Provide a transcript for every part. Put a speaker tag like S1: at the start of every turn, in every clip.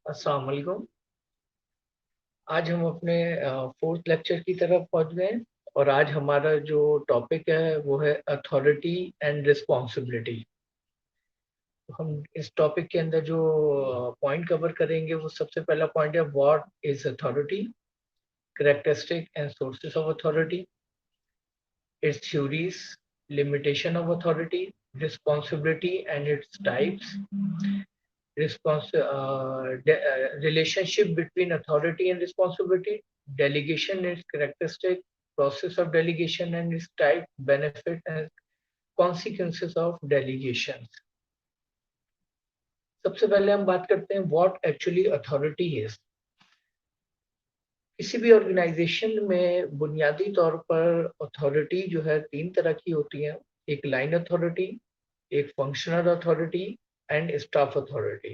S1: अस्सलाम वालेकुम। आज हम अपने फोर्थ लेक्चर की तरफ पहुंच गए हैं और आज हमारा जो टॉपिक है वो है अथॉरिटी एंड रिस्पॉन्सिबिलिटी। तो हम इस टॉपिक के अंदर जो पॉइंट कवर करेंगे वो सबसे पहला पॉइंट है what is authority, characteristic and sources of authority, it's theories, limitation of authority, responsibility and its types, relationship between authority and responsibility, delegation and its characteristic, process of delegation and its type, benefit and consequences of delegations. सबसे पहले हम बात करते हैं what actually authority is. किसी भी organisation में बुनियादी तौर पर अथॉरिटी जो है तीन तरह की होती है, एक लाइन अथॉरिटी, एक functional authority and staff authority.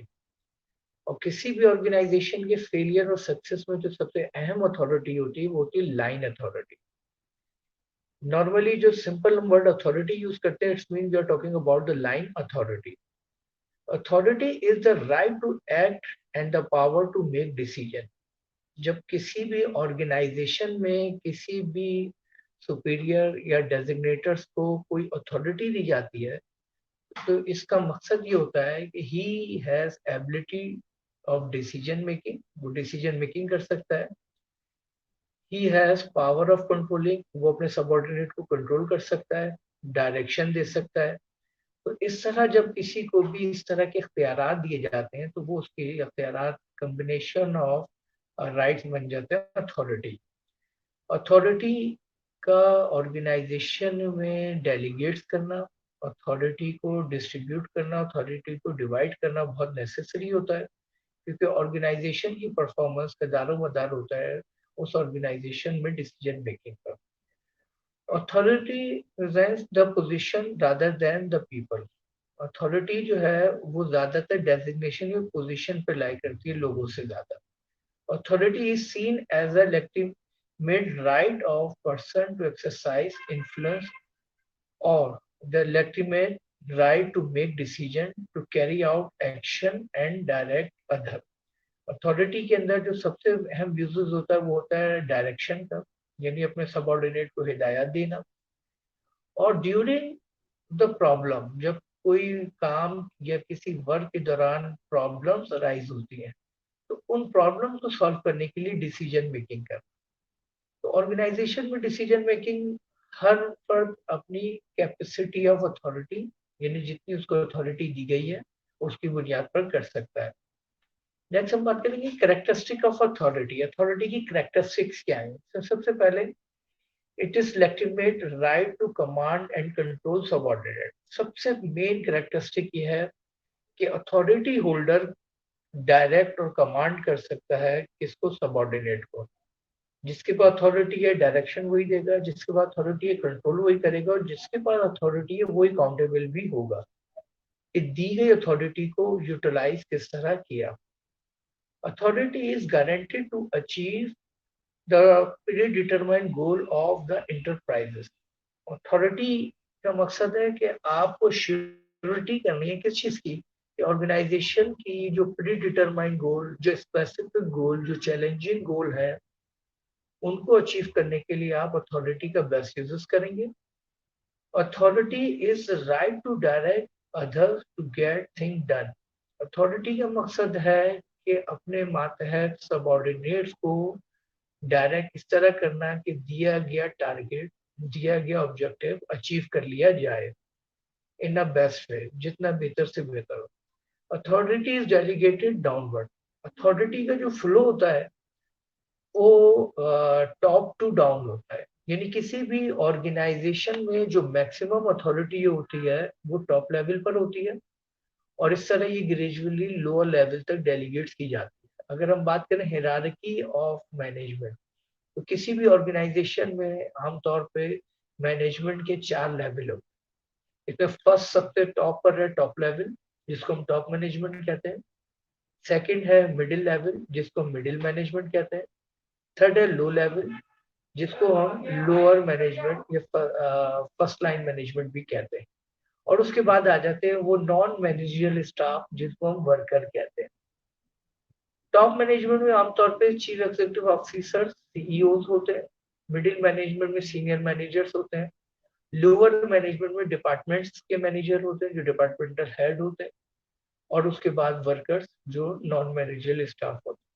S1: और किसी भी ऑर्गेनाइजेशन के फेलियर और सक्सेस में जो सबसे अहम अथॉरिटी होती है वो होती है लाइन अथॉरिटी। नॉर्मली जो सिंपल वर्ड अथॉरिटी यूज करते हैं, it's mean we are talking about the line authority. Authority is the right to act and the power to make decision. जब किसी भी ऑर्गेनाइजेशन में किसी भी सुपीरियर या डेजिग्नेटर्स को कोई अथॉरिटी दी जाती है तो इसका मकसद ये होता है कि he has ability of decision making, वो डिसीजन मेकिंग कर सकता है। He has power of controlling, वो अपने सबऑर्डिनेट को कंट्रोल कर सकता है, डायरेक्शन दे सकता है। तो इस तरह जब किसी को भी इस तरह के इख्तियारात दिए जाते हैं तो वो उसके इख्तियारात कम्बिनेशन ऑफ राइट्स बन जाते हैं अथॉरिटी। अथॉरिटी का ऑर्गेनाइजेशन में डेलीगेट्स करना, अथॉरिटी को डिस्ट्रीब्यूट करना, अथॉरिटी को डिवाइड करना बहुत नेसेसरी होता है, क्योंकि ऑर्गेनाइजेशन की परफॉर्मेंस का दारोमदार होता है उस ऑर्गेनाइजेशन में डिसीजन मेकिंग पर। Authority presents the position rather than the people. Authority जो है वो ज्यादातर डेजिग्नेशन या पोजीशन पे लाई करती है लोगों से ज्यादा। Authority is seen as a legitimate right of person to exercise influence or the legitimate right to make decision, to carry out action and direct other। Authority के अंदर जो सबसे अहम यूजेस होता है वो होता है डायरेक्शन का, यानी अपने सबऑर्डिनेट को हिदायत देना। और ड्यूरिंग द प्रॉब्लम, जब कोई काम या किसी वर्क के दौरान प्रॉब्लम्स अराइज होती हैं तो उन प्रॉब्लम को सॉल्व करने के लिए डिसीजन मेकिंग करना। तो ऑर्गेनाइजेशन में डिसीजन मेकिंग हर फर्द अपनी कैपेसिटी ऑफ अथॉरिटी, यानी जितनी उसको अथॉरिटी दी गई है उसकी बुनियाद पर कर सकता है। नेक्स्ट हम बात करेंगे कैरेक्टरिस्टिक ऑफ अथॉरिटी। अथॉरिटी की कैरेक्टरिस्टिक्स क्या है? तो सबसे पहले it is legitimate right to command and control subordinate. सबसे मेन कैरेक्टरिस्टिक ये है कि अथॉरिटी होल्डर डायरेक्ट और कमांड कर सकता है किसको? सबऑर्डिनेट को। जिसके पास अथॉरिटी है डायरेक्शन वही देगा, जिसके पास अथॉरिटी है कंट्रोल वही करेगा, और जिसके पास अथॉरिटी है वही अकाउंटेबल भी होगा कि दी गई अथॉरिटी को यूटिलाइज किस तरह किया। Authority is guaranteed to achieve the predetermined goal of the enterprises. Authority का मकसद है कि आपको श्योरिटी करनी है किस चीज की? कि ऑर्गेनाइजेशन की जो प्री डिटरमाइंड गोल, जो स्पेसिफिक गोल, जो चैलेंजिंग गोल है, उनको अचीव करने के लिए आप अथॉरिटी का बेस्ट यूजेस करेंगे। Authority is right to direct others to get thing done. Authority का मकसद है कि अपने मातहत सबऑर्डिनेट्स को डायरेक्ट इस तरह करना कि दिया गया टारगेट, दिया गया ऑब्जेक्टिव अचीव कर लिया जाए इन अ बेस्ट वे, जितना बेहतर से बेहतर हो। Authority is delegated downward. Authority का जो फ्लो होता है वो टॉप टू डाउन होता है, यानी किसी भी ऑर्गेनाइजेशन में जो मैक्सिमम अथॉरिटी होती है वो टॉप लेवल पर होती है, और इस तरह ये ग्रेजुअली लोअर लेवल तक डेलीगेट्स की जाती है। अगर हम बात करें हायरार्की ऑफ मैनेजमेंट, तो किसी भी ऑर्गेनाइजेशन में आमतौर पे मैनेजमेंट के 4 लेवल होते हैं। इसमें फर्स्ट सबसे टॉप पर है टॉप लेवल, जिसको हम टॉप मैनेजमेंट कहते हैं। सेकंड है मिडिल लेवल, जिसको मिडिल मैनेजमेंट कहते हैं। थर्ड है लो लेवल, जिसको हम लोअर मैनेजमेंट या फर्स्ट लाइन मैनेजमेंट भी कहते हैं। और उसके बाद आ जाते हैं वो नॉन मैनेजरियल स्टाफ, जिसको हम वर्कर कहते हैं। टॉप मैनेजमेंट में आमतौर पे चीफ एग्जीक्यूटिव ऑफिसर सीईओ होते हैं, मिडिल मैनेजमेंट में सीनियर मैनेजर्स होते हैं, लोअर मैनेजमेंट में डिपार्टमेंट्स के मैनेजर होते हैं जो डिपार्टमेंटल हेड होते हैं, और उसके बाद वर्कर्स जो नॉन मैनेजरियल स्टाफ होते हैं।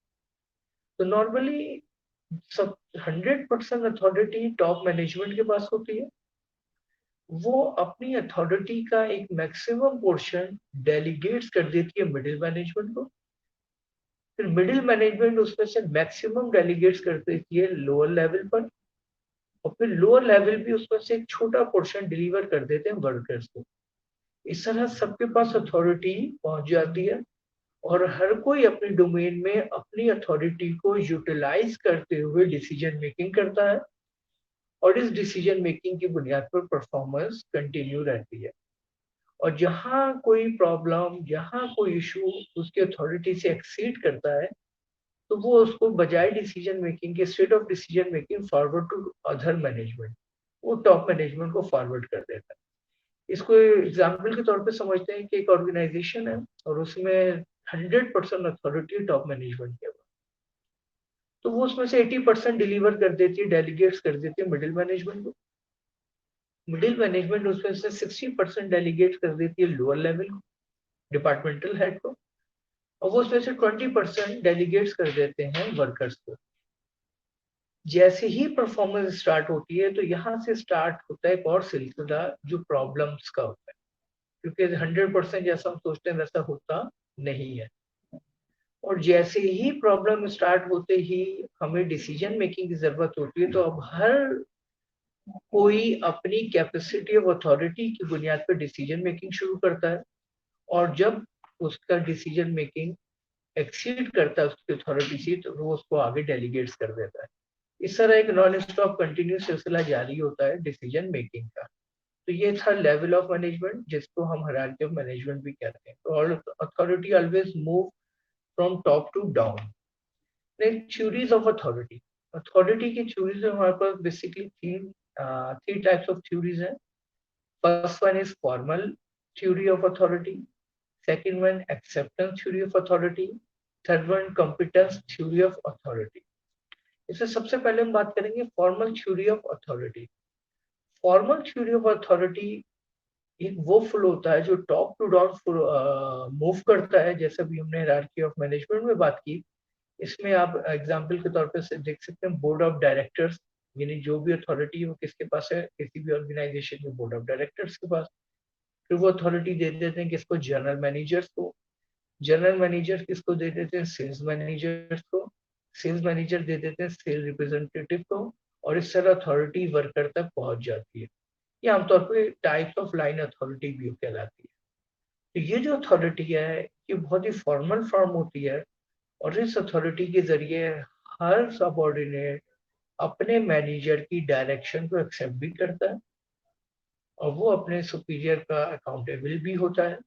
S1: तो नॉर्मली सब 100% अथॉरिटी टॉप मैनेजमेंट के पास होती है। वो अपनी अथॉरिटी का एक मैक्सिमम पोर्शन डेलीगेट्स कर देती है मिडिल मैनेजमेंट को, फिर मिडिल मैनेजमेंट उसमें से मैक्सिमम डेलीगेट्स कर देती है लोअर लेवल पर, और फिर लोअर लेवल भी उसमें से एक छोटा पोर्शन डिलीवर कर देते हैं वर्कर्स को। इस तरह सबके पास अथॉरिटी पहुंच जाती है, और हर कोई अपने डोमेन में अपनी अथॉरिटी को यूटिलाइज करते हुए डिसीजन मेकिंग करता है, और इस डिसीजन मेकिंग की बुनियाद पर परफॉर्मेंस कंटिन्यू रहती है। और जहां कोई प्रॉब्लम, जहां कोई इशू उसकी अथॉरिटी से एक्सीड करता है, तो वो उसको बजाय डिसीजन मेकिंग के, state of decision making forward to other management, वो टॉप मैनेजमेंट को फॉरवर्ड कर देता है। इसको एग्जाम्पल के तौर पे समझते हैं कि एक ऑर्गेनाइजेशन है और उसमें 100% अथॉरिटी टॉप मैनेजमेंट के पास, तो वो उसमें से 80% डिलीवर कर देती है, डेलीगेट्स कर देती है मिडिल मैनेजमेंट को। मिडिल मैनेजमेंट उसमें से 60% डेलीगेट कर देती है लोअर लेवल को, डिपार्टमेंटल हेड को, और वो उसमें से 20% डेलीगेट्स कर देते हैं वर्कर्स को। जैसे ही परफॉर्मेंस स्टार्ट होती है तो यहाँ से स्टार्ट होता है एक और सिलसिला जो प्रॉब्लम्स का होता है, क्योंकि 100% जैसा हम सोचते हैं वैसा होता नहीं है। और जैसे ही प्रॉब्लम स्टार्ट होते ही हमें डिसीजन मेकिंग की जरूरत होती है, तो अब हर कोई अपनी कैपेसिटी ऑफ अथॉरिटी की बुनियाद पर डिसीजन मेकिंग शुरू करता है, और जब उसका डिसीजन मेकिंग एक्सीड करता है उसकी अथॉरिटी से, तो वो उसको आगे डेलीगेट्स कर देता है। इस तरह एक नॉन स्टॉप कंटिन्यूस सिलसिला जारी होता है डिसीजन मेकिंग का। तो ये था लेवल ऑफ मैनेजमेंट, जिसको हम हायरार्की ऑफ मैनेजमेंट भी कहते हैं। तो authority always move from top to down. Theories of authority, authority की थ्योरीज हमारे पास basically three types of theories है। First one is formal theory of authority, second one acceptance theory of authority, third one competence theory of authority. इससे सबसे पहले हम बात करेंगे formal theory of authority. Formal theory of authority एक वो flow होता है जो टॉप टू डाउन मूव करता है, जैसे भी हमने हायरार्की ऑफ मैनेजमेंट में बात की। इसमें आप एग्जांपल के तौर पे देख सकते हैं बोर्ड ऑफ डायरेक्टर्स, यानी जो भी अथॉरिटी है वो किसके पास है, किसी भी ऑर्गेनाइजेशन के बोर्ड ऑफ डायरेक्टर्स के पास। फिर वो अथॉरिटी दे देते हैं किसको, जनरल मैनेजर्स को। जनरल मैनेजर किसको दे देते हैं, सेल्स मैनेजर्स को। सेल्स मैनेजर दे देते हैं सेल रिप्रेजेंटेटिव को, और इस तरह अथॉरिटी वर्कर तक पहुंच जाती है। ये आमतौर पर टाइप्स ऑफ लाइन अथॉरिटी भी कहलाती है। तो ये जो अथॉरिटी है ये बहुत ही फॉर्मल फॉर्म होती है, और इस अथॉरिटी के जरिए हर सबऑर्डिनेट अपने मैनेजर की डायरेक्शन को एक्सेप्ट भी करता है, और वो अपने सुपीरियर का अकाउंटेबल भी होता है।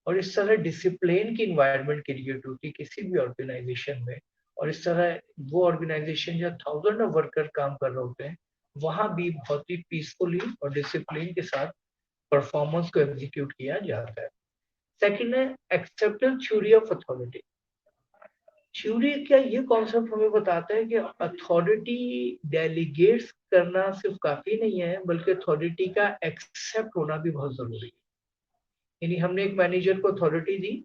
S1: और इस तरह डिसिप्लिन की इन्वायरमेंट क्रिएट होती है किसी भी ऑर्गेनाइजेशन में। और इस तरह वो ऑर्गेनाइजेशन जहाँ थाउजेंड ऑफ वर्कर काम कर रहे होते हैं, वहां भी बहुत ही पीसफुली और डिसिप्लिन के साथ परफॉर्मेंस को एग्जीक्यूट किया जाता है। सेकंड है acceptance theory of authority. Theory क्या ये कॉन्सेप्ट हमें बताता है कि अथॉरिटी डेलीगेट्स करना सिर्फ काफी नहीं है, बल्कि अथॉरिटी का एक्सेप्ट होना भी बहुत जरूरी है। यानी हमने एक मैनेजर को अथॉरिटी दी,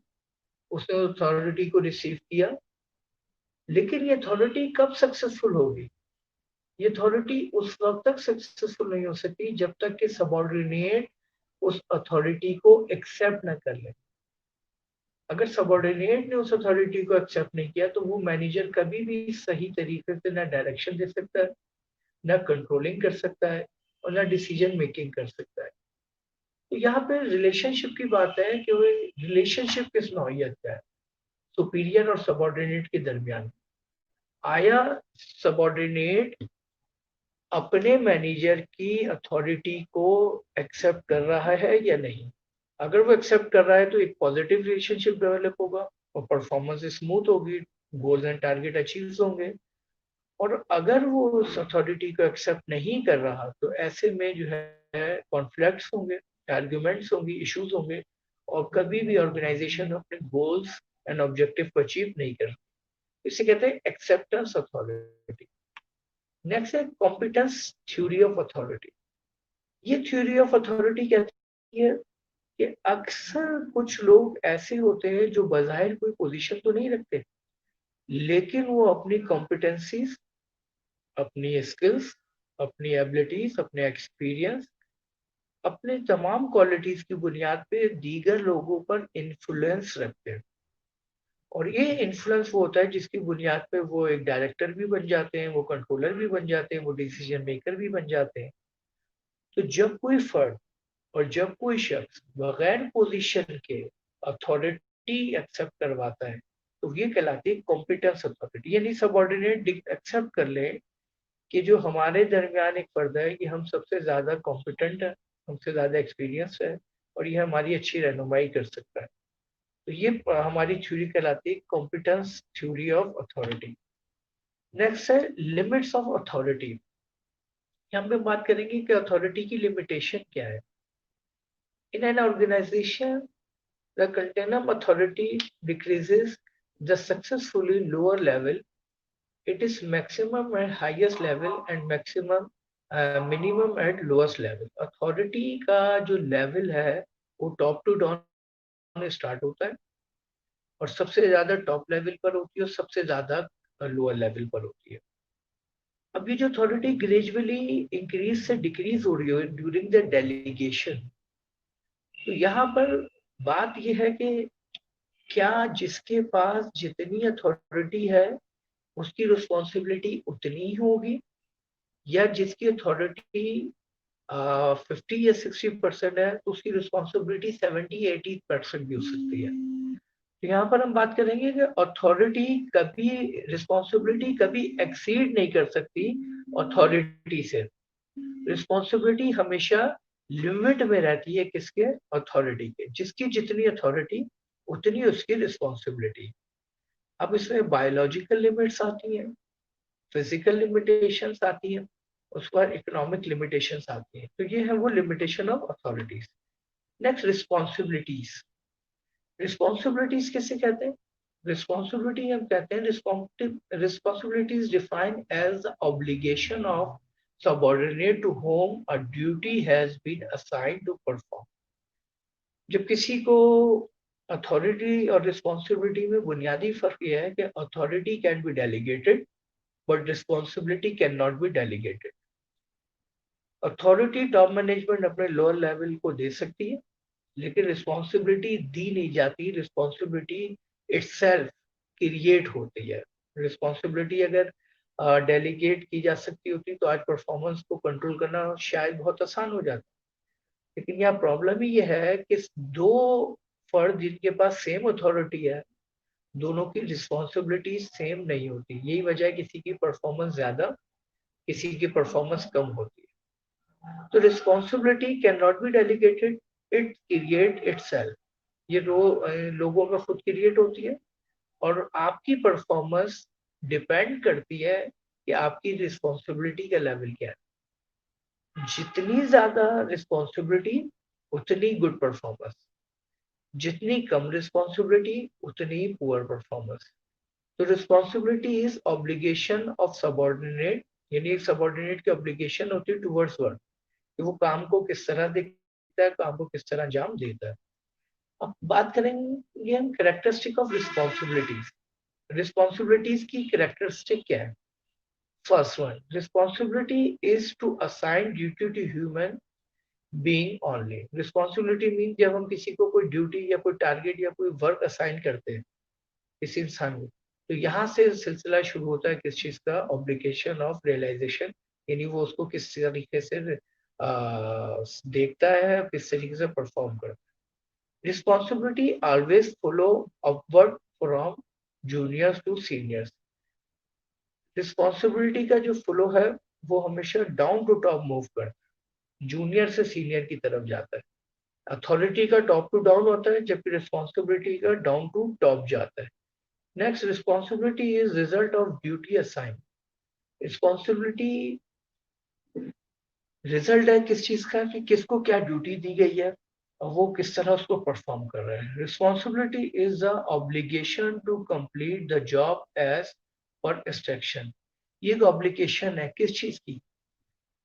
S1: उसने अथॉरिटी को रिसीव किया, लेकिन ये अथॉरिटी कब सक्सेसफुल होगी, ये अथॉरिटी उस वक्त तक सक्सेसफुल नहीं हो सकती जब तक कि सबऑर्डिनेट उस अथॉरिटी को एक्सेप्ट न कर ले। अगर सबऑर्डिनेट ने उस अथॉरिटी को एक्सेप्ट नहीं किया, तो वो मैनेजर कभी भी सही तरीके से ना डायरेक्शन दे सकता है, ना कंट्रोलिंग कर सकता है, और ना डिसीजन मेकिंग कर सकता है। तो यहाँ पे रिलेशनशिप की बात है कि वो रिलेशनशिप किस नौइयत का है, सुपीरियर और सबऑर्डिनेट के दरमियान। आया सबऑर्डिनेट अपने मैनेजर की अथॉरिटी को एक्सेप्ट कर रहा है या नहीं। अगर वो एक्सेप्ट कर रहा है तो एक पॉजिटिव रिलेशनशिप डेवलप होगा, और परफॉर्मेंस स्मूथ होगी, गोल्स एंड टारगेट अचीव होंगे। और अगर वो उस अथॉरिटी को एक्सेप्ट नहीं कर रहा, तो ऐसे में जो है कॉन्फ्लिक्ट्स होंगे, आर्ग्यूमेंट्स होंगी, इश्यूज होंगे, और कभी भी ऑर्गेनाइजेशन अपने गोल्स एंड ऑब्जेक्टिव को अचीव नहीं कर सकती। इसे कहते हैं एक्सेप्टेंस अथॉरिटी। नेक्स्ट है कॉम्पिटेंस थ्योरी ऑफ अथॉरिटी। ये थ्योरी ऑफ अथॉरिटी कहती है कि अक्सर कुछ लोग ऐसे होते हैं जो बज़ाहिर कोई पोजीशन तो नहीं रखते, लेकिन वो अपनी कॉम्पिटेंसीज, अपनी स्किल्स, अपनी एबिलिटीज, अपने एक्सपीरियंस, अपने तमाम क्वालिटीज की बुनियाद पे दीगर लोगों पर इन्फ्लुएंस रखते हैं। और ये इन्फ्लुएंस वो होता है जिसकी बुनियाद पे वो एक डायरेक्टर भी बन जाते हैं, वो कंट्रोलर भी बन जाते हैं, वो डिसीजन मेकर भी बन जाते हैं। तो जब कोई फर्द और जब कोई शख्स बगैर पोजीशन के अथॉरिटी एक्सेप्ट करवाता है, तो ये कहलाती है कॉम्पिटेंस अथॉरिटी। यानी सबऑर्डिनेट एक्सेप्ट कर ले कि जो हमारे दरमियान एक फर्द है, ये हम सबसे ज्यादा कॉम्पिटेंट है, हमसे ज्यादा एक्सपीरियंस है, और ये हमारी अच्छी रहनुमाई कर सकता है। तो ये हमारी थ्योरी कहलाती है competence theory of authority. Next है लिमिट्स ऑफ अथॉरिटी। यहाँ पे बात करेंगे कि अथॉरिटी की लिमिटेशन क्या है। In an organisation the continuum authority decreases the successfully lower level. It is maximum at highest level and maximum minimum at lowest level. Authority का जो level है वो top to down start होता है, और सबसे ज्यादा top level पर होती है और सबसे ज्यादा lower level पर होती है। अब ये जो अथॉरिटी ग्रेजुअली इंक्रीज से डिक्रीज हो रही है ड्यूरिंग द डेलीगेशन, तो यहाँ पर बात यह है कि क्या जिसके पास जितनी अथॉरिटी है उसकी रिस्पॉन्सिबिलिटी उतनी ही होगी, या जिसकी अथॉरिटी 50 या 60% है तो उसकी रिस्पॉन्सिबिलिटी 70-80% भी हो सकती है। तो यहाँ पर हम बात करेंगे कि अथॉरिटी कभी रिस्पॉन्सिबिलिटी कभी एक्सीड नहीं कर सकती अथॉरिटी से। रिस्पॉन्सिबिलिटी हमेशा लिमिट में रहती है किसके, अथॉरिटी के। जिसकी जितनी अथॉरिटी उतनी उसकी रिस्पॉन्सिबिलिटी। अब इसमें बायोलॉजिकल लिमिट्स आती हैं, फिजिकल लिमिटेशंस आती हैं, उसके बाद इकोनॉमिक लिमिटेशंस आती हैं। तो ये है वो limitation of authorities. Next responsibilities. Responsibilities किसे कहते हैं? रिस्पॉन्सिबिलिटी हम कहते हैं responsibility is defined as the obligation of subordinate to whom a duty has been assigned to perform. जब किसी को अथॉरिटी और रिस्पॉन्सिबिलिटी में बुनियादी फर्क यह है कि authority can be delegated but responsibility can not be delegated. Authority top management अपने लोअर लेवल को दे सकती है, लेकिन रिस्पॉन्सिबिलिटी दी नहीं जाती। रिस्पॉन्सिबिलिटी इटसेल्फ क्रिएट होती है। रिस्पॉन्सिबिलिटी अगर डेलीगेट की जा सकती होती तो आज परफॉर्मेंस को कंट्रोल करना शायद बहुत आसान हो जाता। लेकिन यहाँ प्रॉब्लम ही यह है कि दो फर्द जिनके पास सेम अथॉरिटी है, दोनों की रिस्पॉन्सिबिलिटी सेम नहीं होती। यही वजह है किसी की परफॉर्मेंस ज्यादा, किसी की परफॉर्मेंस कम होती है। तो responsibility can not be delegated, it create itself. ये लोगों में खुद क्रिएट होती है, और आपकी परफॉर्मेंस डिपेंड करती है कि आपकी रिस्पॉन्सिबिलिटी का लेवल क्या है। जितनी ज्यादा रिस्पॉन्सिबिलिटी उतनी गुड परफॉर्मेंस, जितनी कम रिस्पॉन्सिबिलिटी उतनी पुअर परफॉर्मेंस। तो responsibility is obligation of subordinate, यानी एक सबऑर्डिनेट की ऑब्लिगेशन होती है टुवर्ड्स वर्क, कि वो काम को किस तरह देखता है, काम को किस तरह अंजाम देता है। अब बात करेंगे हम कैरेक्टरिस्टिक ऑफ रिस्पॉन्सिबिलिटीज। रिस्पॉन्सिबिलिटीज की कैरेक्टरिस्टिक क्या है? First one, responsibility is to assign duty to human being only. Responsibility mean जब हम किसी को कोई ड्यूटी या कोई टारगेट या कोई वर्क असाइन करते हैं किसी इंसान को, तो यहाँ से सिलसिला शुरू होता है किस चीज का, ऑब्लिगेशन ऑफ रियलाइजेशन। यानी वो उसको किस तरीके से देखता है, किस तरीके से परफॉर्म करता है। Responsibility always follow upward from juniors to seniors. Responsibility का जो फ्लो है वो हमेशा डाउन टू टॉप मूव करता है, जूनियर से सीनियर की तरफ जाता है। अथॉरिटी का टॉप टू डाउन होता है, जबकि रिस्पॉन्सिबिलिटी का डाउन टू टॉप जाता है। Next, responsibility is result of duty assign. Responsibility result है किस चीज का, कि किसको क्या ड्यूटी दी गई है, वो किस तरह उसको परफॉर्म कर रहे हैं। Responsibility is the obligation to complete the job as per instruction. ये एक ऑब्लिगेशन है किस चीज की,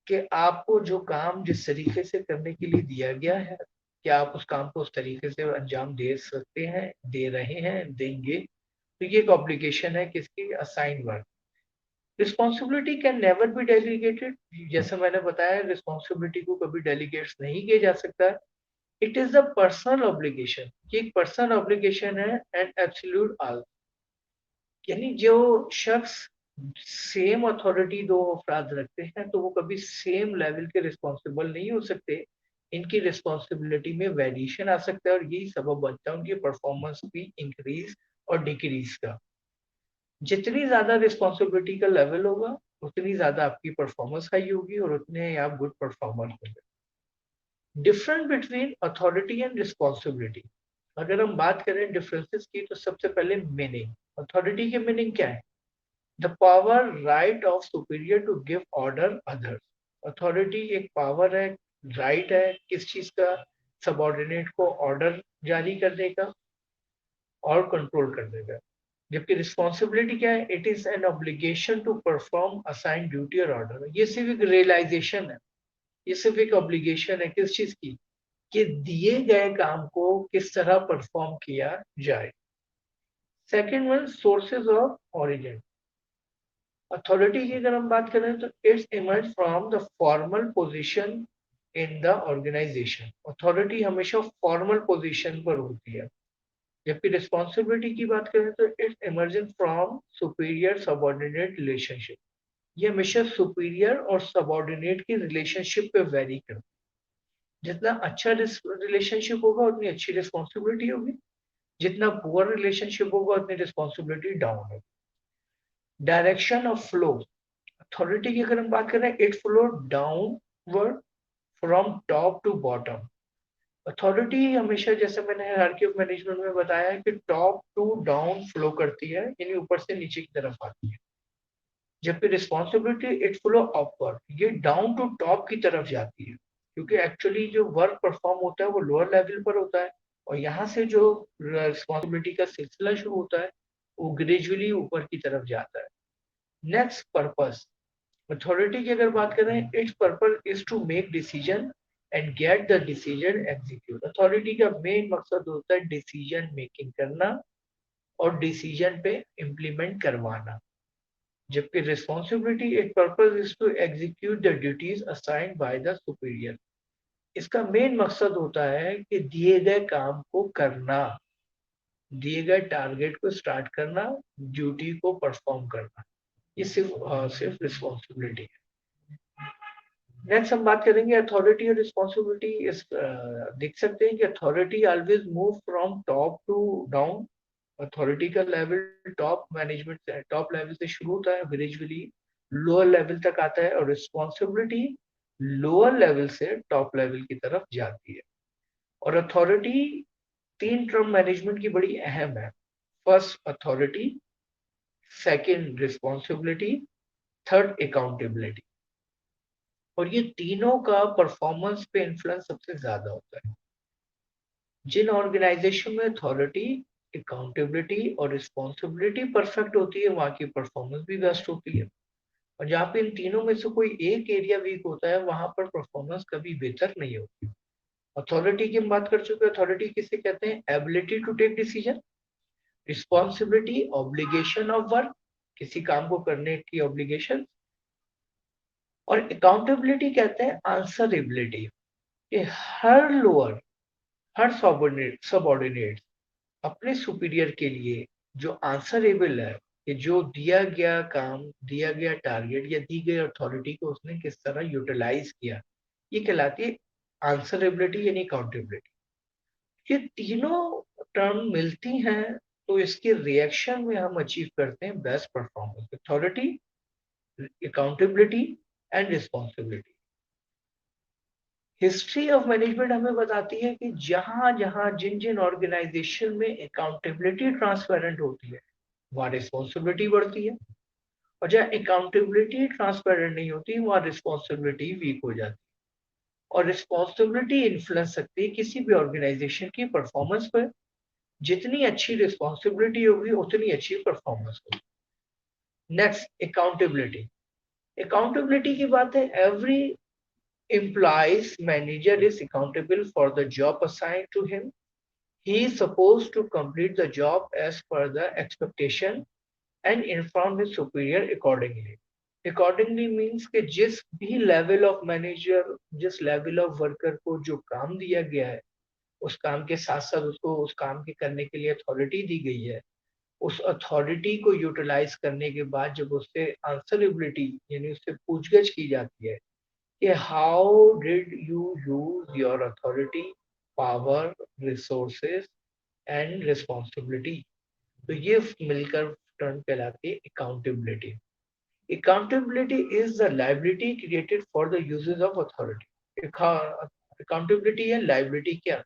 S1: कि आपको जो काम जिस तरीके से करने के लिए दिया गया है, क्या आप उस काम को उस तरीके से अंजाम दे सकते हैं, दे रहे हैं, देंगे। तो ये एक ऑब्लिगेशन है किसकी, assign work. Responsibility can never be delegated, जैसे मैंने बताया रिस्पॉन्सिबिलिटी को कभी डेलीगेट नहीं किया जा सकता। It is a personal obligation, ये एक पर्सनल ऑब्लिगेशन है एंड एब्सोल्यूट ऑल। यानी जो शख्स सेम अथॉरिटी दो अफराद रखते हैं तो वो कभी सेम लेवल के रिस्पॉन्सिबल नहीं हो सकते। इनकी रिस्पॉन्सिबिलिटी में वेरिएशन आ सकता है और यही सबब बनता है उनकी परफॉर्मेंस की इंक्रीज और डिक्रीज का। जितनी ज्यादा रिस्पॉन्सिबिलिटी का लेवल होगा उतनी ज्यादा आपकी परफॉर्मेंस हाई होगी और उतने ही आप गुड परफॉर्मर होंगे। Difference between authority and responsibility, अगर हम बात करें डिफरेंसेस की तो सबसे पहले मीनिंग। अथॉरिटी की मीनिंग क्या है, the power right of superior to give order others. Authority एक पावर है, राइट है किस चीज का, सबॉर्डिनेट को ऑर्डर जारी करने का और कंट्रोल करने का। जबकि रिस्पॉन्सिबिलिटी क्या है, it is an obligation to perform assign duty और ऑर्डर। ये सिर्फ एक रियलाइजेशन है, ये सिर्फ एक ऑब्लिगेशन है किस चीज की, कि दिए गए काम को किस तरह परफॉर्म किया जाए। Second one, sources of origin. Authority की अगर हम बात करें तो it's emerge from the formal position in the organisation. Authority हमेशा फॉर्मल पोजीशन पर होती है। जबकि रिस्पॉन्सिबिलिटी की बात करें तो it's emerging from superior subordinate relationship. ये हमेशा सुपीरियर और सबॉर्डिनेट की रिलेशनशिप पे वेरी करता है। जितना अच्छा रिलेशनशिप होगा उतनी अच्छी रिस्पॉन्सिबिलिटी होगी, जितना पुअर रिलेशनशिप होगा उतनी रिस्पॉन्सिबिलिटी डाउन होगी। डायरेक्शन ऑफ फ्लो, अथॉरिटी की अगर हम बात करें it flow downward from top to bottom. Authority हमेशा, जैसे मैंने हायरार्की ऑफ मैनेजमेंट में बताया है, कि टॉप टू डाउन फ्लो करती है, यानी ऊपर से नीचे की तरफ आती है। जबकि रिस्पॉन्सिबिलिटी इट फ्लो अपवर्ड, ये डाउन टू टॉप की तरफ जाती है, क्योंकि एक्चुअली जो वर्क परफॉर्म होता है वो लोअर लेवल पर होता है और यहाँ से जो रिस्पॉन्सिबिलिटी का सिलसिला शुरू होता है वो ग्रेजुअली ऊपर की तरफ जाता है। Next, purpose. अथॉरिटी की अगर बात करें it's purpose is to make decision and get the decision execute. Authority का मेन मकसद होता है डिसीजन मेकिंग करना और डिसीजन पे इम्प्लीमेंट करवाना। जबकि responsibility it purpose is to execute the duties assigned by the superior. इसका मेन मकसद होता है कि दिए गए काम को करना, दिए गए टारगेट को स्टार्ट करना, ड्यूटी को परफॉर्म करना। ये सिर्फ रिस्पॉन्सिबिलिटी है। नेक्स्ट हम बात करेंगे अथॉरिटी और रिस्पॉन्सिबिलिटी। इस देख सकते हैं कि authority always move from top to down. Authority का लेवल टॉप मैनेजमेंट से, टॉप लेवल से शुरू होता है, ग्रेजुअली लोअर लेवल तक आता है, और रिस्पॉन्सिबिलिटी लोअर लेवल से टॉप लेवल की तरफ जाती है। और अथॉरिटी तीन टर्म मैनेजमेंट की बड़ी अहम है। First authority, second responsibility, third accountability. और ये तीनों का परफॉर्मेंस पे इन्फ्लुएंस सबसे ज्यादा होता है। जिन ऑर्गेनाइजेशन में अथॉरिटी, अकाउंटेबिलिटी और रिस्पॉन्सिबिलिटी परफेक्ट होती है वहां की परफॉर्मेंस भी बेस्ट होती है। और जहाँ पे इन तीनों में से कोई एक एरिया वीक होता है वहां पर परफॉर्मेंस कभी बेहतर नहीं होती। अथॉरिटी की हम बात कर चुके हैं। अथॉरिटी किसे कहते हैं, ability to take decision. Responsibility, obligation of work, किसी काम को करने की ऑब्लिगेशन। और अकाउंटेबिलिटी कहते हैं आंसरेबिलिटी, कि हर लोअर, हर सबॉर्डिनेट अपने सुपीरियर के लिए जो आंसरेबल है, कि जो दिया गया काम, दिया गया टारगेट या दी गई अथॉरिटी को उसने किस तरह यूटिलाइज किया, ये कहलाती है आंसरेबिलिटी यानी अकाउंटेबिलिटी। ये तीनों टर्म मिलती हैं तो इसके रिएक्शन में हम अचीव करते हैं best performance. Authority, accountability and responsibility. History of management हमें बताती है कि जहां जहां जिन जिन ऑर्गेनाइजेशन में अकाउंटेबिलिटी ट्रांसपेरेंट होती है वहां रिस्पॉन्सिबिलिटी बढ़ती है, और जहां अकाउंटेबिलिटी ट्रांसपेरेंट नहीं होती वहां रिस्पॉन्सिबिलिटी वीक हो जाती है। और रिस्पॉन्सिबिलिटी इन्फ्लुएंस सकती है किसी भी ऑर्गेनाइजेशन की परफॉर्मेंस पर। जितनी अच्छी रिस्पॉन्सिबिलिटी होगी उतनी अच्छी परफॉर्मेंस होगी। Next, accountability. अकाउंटेबिलिटी की बात है, every implies manager is accountable for the job assigned to him. He is supposed to complete the job as per the expectation and inform his superior accordingly. Accordingly means कि जिस भी level of manager, जिस level of worker को जो काम दिया गया है, उस काम के साथ साथ उसको उस काम के करने के लिए अथॉरिटी दी गई है, उस अथॉरिटी को यूटिलाइज करने के बाद जब उससे आंसरेबिलिटी यानी उससे पूछगछ की जाती है कि how did you use your authority, power, resources and responsibility, तो ये मिलकर टर्म कहलाती है accountability. Accountability is the liability created for the uses of authority. Accountability है लाइबिलिटी क्या,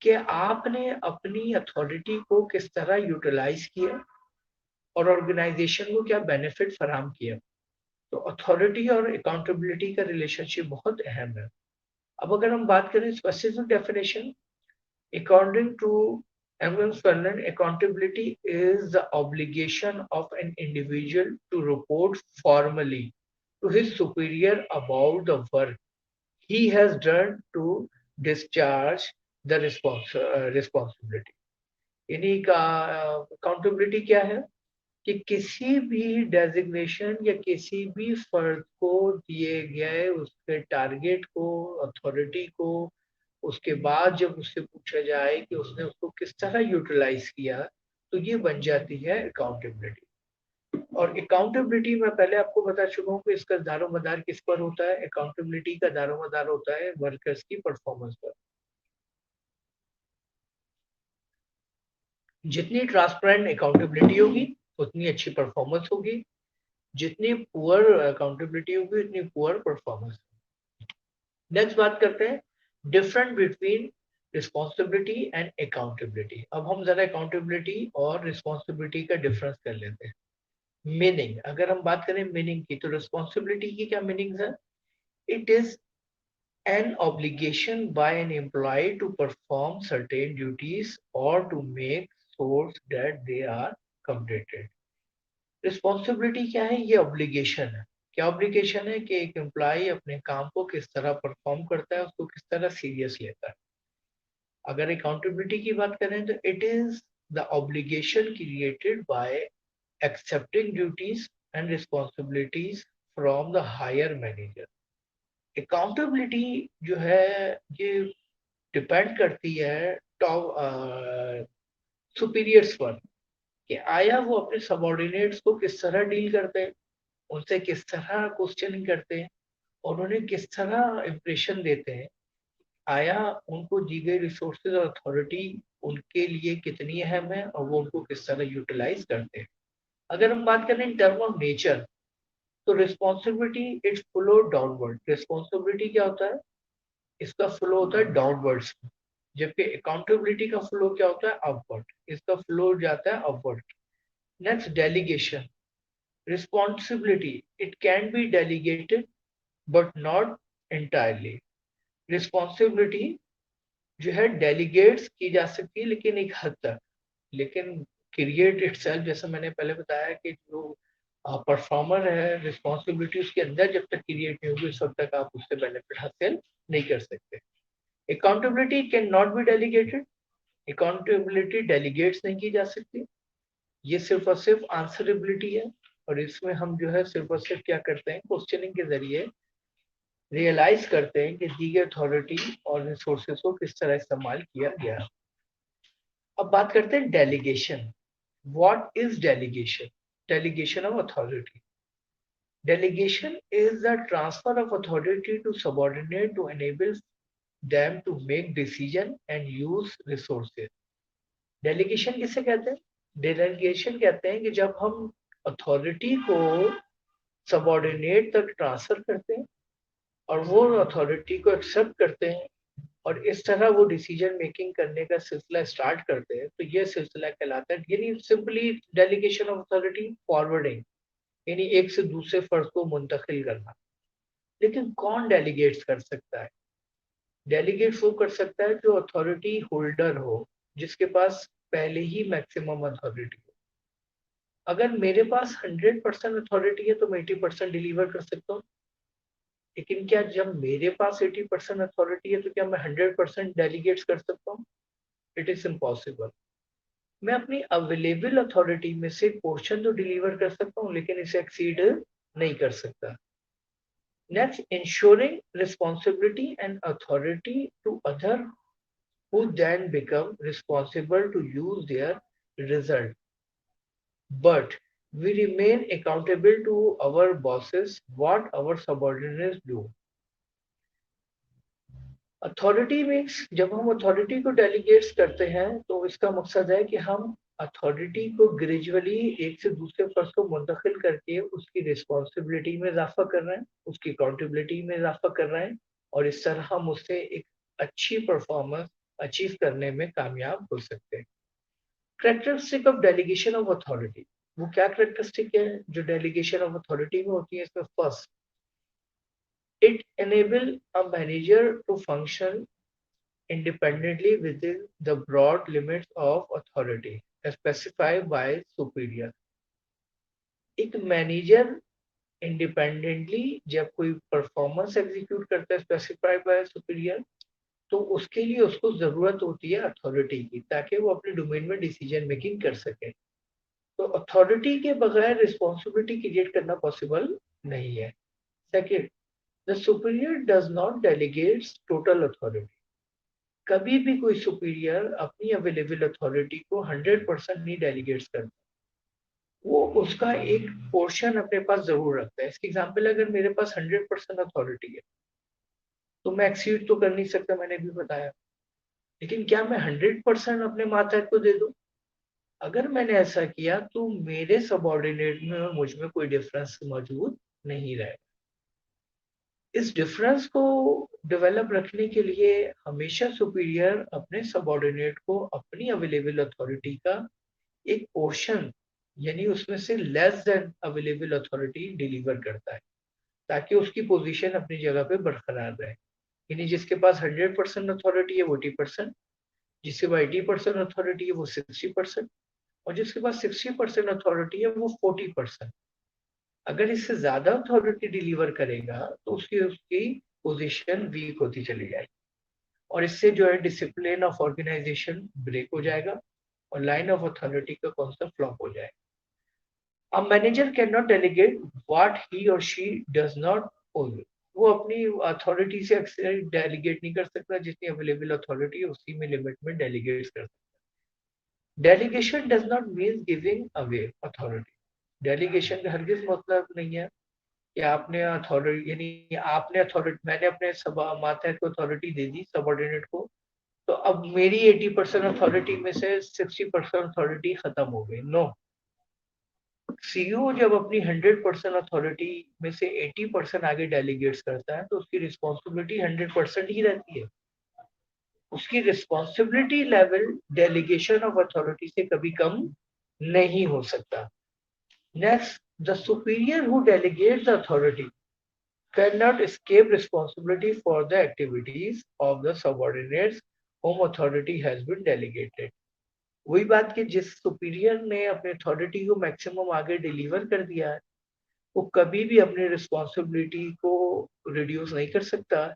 S1: कि आपने अपनी अथॉरिटी को किस तरह यूटिलाइज किया और ऑर्गेनाइजेशन को क्या बेनिफिट फराहम किया। तो अथॉरिटी और अकाउंटेबिलिटी का रिलेशनशिप बहुत अहम है। अब अगर हम बात करें specific definition, according to MS Fernand, accountability is the obligation of an individual to report formally to his superior about the work he has done to discharge the responsibility। यानी का अकाउंटेबिलिटी क्या है कि किसी भी डेजिग्नेशन या किसी भी फर्द को दिए गए उसके टारगेट को, अथॉरिटी को, उसके बाद जब उससे पूछा जाए कि उसने उसको किस तरह यूटिलाइज किया, तो ये बन जाती है अकाउंटेबिलिटी। और अकाउंटेबिलिटी मैं पहले आपको बता चुका हूँ कि इसका दारोमदार किस पर होता है। अकाउंटेबिलिटी का दारोमदार होता है वर्कर्स की परफॉर्मेंस पर। जितनी ट्रांसपेरेंट अकाउंटेबिलिटी होगी उतनी अच्छी परफॉर्मेंस होगी, जितनी पुअर अकाउंटेबिलिटी होगी उतनी पुअर परफॉर्मेंस। नेक्स्ट बात करते हैं different between responsibility and accountability. अब हम जरा अकाउंटेबिलिटी और रिस्पॉन्सिबिलिटी का डिफरेंस कर लेते हैं। मीनिंग, अगर हम बात करें मीनिंग की, तो रिस्पॉन्सिबिलिटी की क्या मीनिंग है? It is an obligation by an employee to perform certain duties और to make sure that they are completed. Responsibility क्या है? ये ऑब्लिगेशन है। क्या ऑब्लिगेशन है? कि एक एम्प्लॉय अपने काम को किस तरह परफॉर्म करता है, उसको किस तरह सीरियस लेता है। अगर अकाउंटेबिलिटी की बात करें तो it is the obligation created by accepting duties and responsibilities from the higher manager. Accountability जो है ये डिपेंड करती है टॉप सुपीरियर्स पर, कि आया वो अपने सबॉर्डिनेट्स को किस तरह डील करते हैं, उनसे किस तरह क्वेश्चनिंग करते हैं और उन्हें किस तरह इम्प्रेशन देते हैं, आया उनको दी गई रिसोर्सेज और अथॉरिटी उनके लिए कितनी अहम है और वो उनको किस तरह यूटिलाइज करते हैं। अगर हम बात करें इन टर्म ऑफ नेचर, तो responsibility it's flow downward. Responsibility क्या होता है? इसका फ्लो होता है डाउनवर्ड्स, जबकि अकाउंटेबिलिटी का फ्लो क्या होता है? अपवर्ड। इसका फ्लो जाता है upward. Next, delegation. responsibility it can be delegated but not entirely। responsibility जो है डेलीगेट्स की जा सकती है लेकिन एक हद तक, लेकिन क्रिएट इटसेल्फ, जैसा मैंने पहले बताया कि जो परफॉर्मर है रिस्पॉन्सिबिलिटी उसके अंदर जब तक क्रिएट नहीं होगी उस वक्त तक आप उससे बेनिफिट हासिल नहीं कर सकते। Accountability can not be delegated. Accountability delegates नहीं की जा सकती, ये सिर्फ और सिर्फ आंसरेबिलिटी है। और इसमें हम जो है सिर्फ और सिर्फ क्या करते हैं, क्वेश्चनिंग के जरिए रियलाइज करते हैं कि दी गई अथॉरिटी और रिसोर्सेज को किस तरह इस्तेमाल किया गया। अब बात करते हैं delegation. What is delegation? Delegation of authority. Delegation is the transfer of authority to subordinate to enable them to make decision and use resources। Delegation किसे कहते हैं? Delegation कहते हैं कि जब हम अथॉरिटी को सबॉर्डिनेट तक ट्रांसफर करते हैं और वो अथॉरिटी को एक्सेप्ट करते हैं और इस तरह वो डिसीजन मेकिंग करने का सिलसिला स्टार्ट करते हैं, तो ये सिलसिला कहलाता है, यानी simply delegation of authority forwarding, यानी एक से दूसरे फर्ज को मुंतकिल करना। लेकिन कौन डेलीगेट्स कर सकता है? डेलीगेट वो कर सकता है जो अथॉरिटी होल्डर हो, जिसके पास पहले ही मैक्सिमम अथॉरिटी हो। अगर मेरे पास 100% अथॉरिटी है तो मैं 80% डिलीवर कर सकता हूँ, लेकिन क्या जब मेरे पास 80% अथॉरिटी है तो क्या मैं 100% डेलीगेट्स कर सकता हूँ? It is impossible. मैं अपनी अवेलेबल अथॉरिटी में से पोर्शन तो डिलीवर कर सकता हूँ, लेकिन इसे एक्सीड नहीं कर सकता। Next, ensuring responsibility and authority to other who then become responsible to use their result. But we remain accountable to our bosses what our subordinates do. Authority means जब हम अथॉरिटी को डेलीगेट्स करते हैं तो इसका मकसद है कि हम अथॉरिटी को ग्रेजुअली एक से दूसरे पर्सन को मुंतकिल करके उसकी रिस्पॉन्सिबिलिटी में इजाफा कर रहे हैं, उसकी अकाउंटेबिलिटी में इजाफा कर रहे हैं, और इस तरह हम उससे एक अच्छी परफॉर्मेंस अचीव करने में कामयाब हो सकते हैं। Characteristic of delegation of authority, वो क्या करेक्टरिस्टिक है जो डेलीगेशन ऑफ अथॉरिटी में होती है? इसमें first, it enable a manager to function independently within the broad limits of authority specified by superior। एक मैनेजर इंडिपेंडेंटली जब कोई परफॉर्मेंस एग्जीक्यूट करता है स्पेसिफाइड बाय सुपीरियर, तो उसके लिए उसको जरूरत होती है अथॉरिटी की, ताकि वो अपने डोमेन में डिसीजन मेकिंग कर सके। तो अथॉरिटी के बगैर रिस्पॉन्सिबिलिटी क्रिएट करना पॉसिबल नहीं है। Second, the superior does not delegates total authority. कभी भी कोई सुपीरियर अपनी अवेलेबल अथॉरिटी को 100% नहीं डेलीगेट्स करता, वो उसका एक पोर्शन अपने पास जरूर रखता है। इसकी एग्जांपल, अगर मेरे पास 100% अथॉरिटी है तो मैं एक्सीड तो कर नहीं सकता, मैंने भी बताया, लेकिन क्या मैं 100% अपने मातहत को दे दूं? अगर मैंने ऐसा किया तो मेरे सबऑर्डिनेट में और मुझ में कोई डिफरेंस मौजूद नहीं रहेगा। इस डिफरेंस को डेवलप रखने के लिए हमेशा सुपीरियर अपने सबऑर्डिनेट को अपनी अवेलेबल अथॉरिटी का एक पोर्शन, यानी उसमें से less than available authority deliver करता है, ताकि उसकी पोजीशन अपनी जगह पे बरकरार रहे। यानी जिसके पास 100% अथॉरिटी है वो 80%, जिसके पास 80% अथॉरिटी है वो 60%, और जिसके पास 60% अथॉरिटी है वो 40%। अगर इससे ज्यादा अथॉरिटी डिलीवर करेगा तो उसकी उसकी पोजीशन वीक होती चली जाएगी, और इससे जो है डिसिप्लिन ऑफ ऑर्गेनाइजेशन ब्रेक हो जाएगा और लाइन ऑफ अथॉरिटी का कॉन्सेप्ट फ्लॉप हो जाएगा। A manager cannot delegate what he or she does not own। वो अपनी अथॉरिटी से अक्सर डेलीगेट नहीं कर सकता, जितनी अवेलेबल अथॉरिटी है उसी में लिमिट में डेलीगेट कर सकता। Delegation does not mean giving away authority. Delegation का हरगिज मतलब नहीं है कि आपने अथॉरिटी, यानी आपने अथॉरिटी, मैंने अपने सब मातहत को अथॉरिटी दे दी सबऑर्डिनेट को, तो अब मेरी 80% अथॉरिटी में से 60% अथॉरिटी खत्म हो गई। नो, सीईओ जब अपनी 100% अथॉरिटी में से 80% आगे डेलीगेट्स करता है तो उसकी रिस्पॉन्सिबिलिटी 100% ही रहती है। उसकी responsibility level delegation of authority से कभी कम नहीं हो सकता। Next, the superior who delegates the authority cannot escape responsibility for the activities of the subordinates whom authority has been delegated। वही बात कि जिस सुपीरियर ने अपने अथॉरिटी को मैक्सिमम आगे डिलीवर कर दिया है, वो कभी भी अपनी रिस्पॉन्सिबिलिटी को रिड्यूस नहीं कर सकता,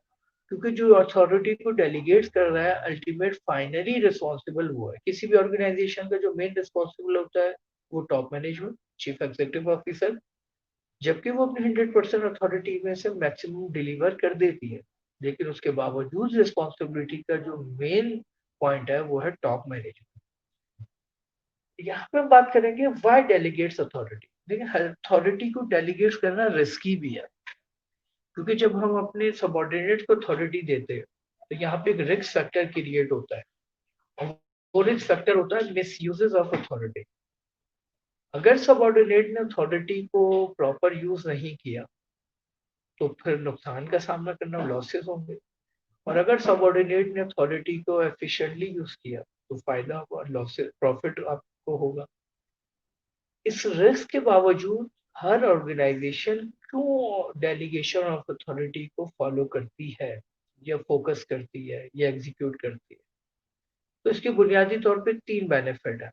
S1: क्योंकि जो अथॉरिटी को डेलीगेट कर रहा है अल्टीमेट फाइनली रिस्पॉन्सिबल वो है। किसी भी ऑर्गेनाइजेशन का जो मेन रिस्पॉन्सिबल होता है वो top management, chief executive officer, जबकि वो अपनी 100% अथॉरिटी में से मैक्सिमम डिलीवर कर देती है, लेकिन उसके बावजूद रिस्पॉन्सिबिलिटी का जो मेन पॉइंट है वो है टॉप मैनेजमेंट। यहाँ पे हम बात करेंगे व्हाई डेलीगेट्स अथॉरिटी। देखिए, अथॉरिटी को डेलीगेट करना रिस्की भी है, क्योंकि जब हम अपने सबऑर्डिनेट को अथॉरिटी देते हैं तो यहाँ पे एक रिस्क फैक्टर क्रिएट होता है, और वो रिस्क फैक्टर होता है मिस यूजेस ऑफ अथॉरिटी। अगर सबऑर्डिनेट ने अथॉरिटी को प्रॉपर यूज नहीं किया तो फिर नुकसान का सामना करना, लॉसेस होंगे, और अगर सबऑर्डिनेट ने अथॉरिटी को एफिशिएंटली यूज किया तो फायदा और लॉसेस प्रॉफिट आपको होगा। इस रिस्क के बावजूद हर ऑर्गेनाइजेशन क्यों डेलीगेशन ऑफ अथॉरिटी को फॉलो करती है, या फोकस करती है या एग्जीक्यूट करती है। तो इसके बुनियादी तौर पे 3 बेनिफिट है।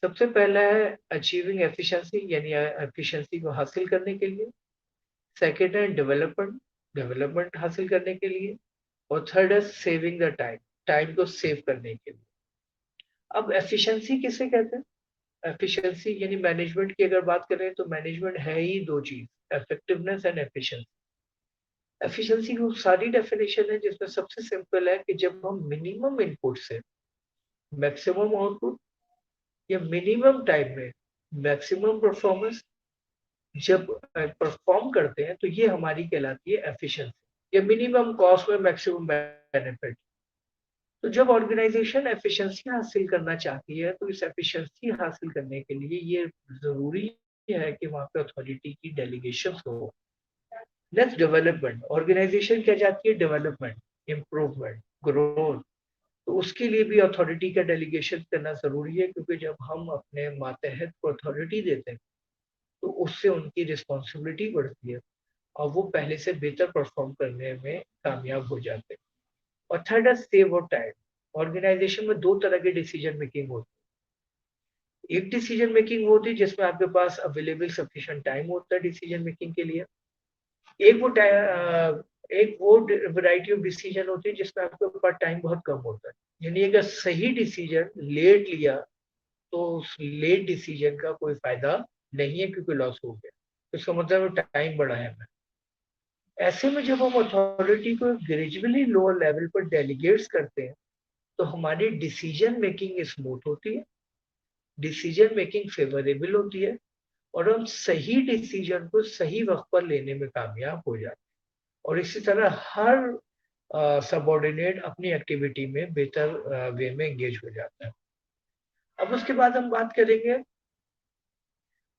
S1: सबसे पहला है अचीविंग एफिशिएंसी, यानी एफिशिएंसी को हासिल करने के लिए। सेकंड है डेवलपमेंट, डेवलपमेंट हासिल करने के लिए। और थर्ड है सेविंग द टाइम, टाइम को सेव करने के लिए। अब एफिशिएंसी किसे कहते हैं? एफिशिएंसी यानी मैनेजमेंट की अगर बात करें तो मैनेजमेंट है ही दो चीज, इफेक्टिवनेस एंड एफिशिएंसी। एफिशिएंसी की सारी डेफिनेशन है जिसमें सबसे सिंपल है कि जब हम मिनिमम इनपुट से मैक्सिमम आउटपुट या मिनिमम टाइम में मैक्सिमम परफॉर्मेंस जब परफॉर्म करते हैं तो ये हमारी कहलाती है एफिशिएंसी, या मिनिमम कॉस्ट में मैक्सिमम बेनिफिट। तो जब ऑर्गेनाइजेशन एफिशिएंसी हासिल करना चाहती है तो इस एफिशिएंसी हासिल करने के लिए ये जरूरी है कि वहां पे अथॉरिटी की डेलीगेशन हो। नेक्स्ट डेवलपमेंट, ऑर्गेनाइजेशन क्या चाहती है? Development, improvement, growth. तो उसके लिए भी अथॉरिटी का डेलीगेशन करना जरूरी है, क्योंकि जब हम अपने मातहत को अथॉरिटी देते हैं तो उससे उनकी रिस्पॉन्सिबिलिटी बढ़ती है और वो पहले से बेहतर परफॉर्म करने में कामयाब हो जाते हैं। और थर्ड है सेव और टाइम। ऑर्गेनाइजेशन में दो तरह के डिसीजन मेकिंग होती है। एक डिसीजन मेकिंग होती है जिसमें आपके पास अवेलेबल सफिशिएंट टाइम होता है डिसीजन मेकिंग के लिए। एक वो वैरायटी ऑफ डिसीजन होती है जिसमें आपके पास टाइम बहुत कम होता है। यानी अगर सही डिसीजन लेट लिया तो उस लेट डिसीजन का कोई फायदा नहीं है, क्योंकि लॉस हो गया। तो इसका मतलब टाइम बढ़ा है हमें। ऐसे में जब हम अथॉरिटी को ग्रेजुअली लोअर लेवल पर डेलीगेट्स करते हैं तो हमारी डिसीजन मेकिंग स्मूथ होती है, डिसीजन मेकिंग फेवरेबल होती है, और हम सही डिसीजन को सही वक्त पर लेने में कामयाब हो जाते हैं। और इसी तरह हर सबऑर्डिनेट अपनी एक्टिविटी में बेहतर वे में एंगेज हो जाता है। अब उसके बाद हम बात करेंगे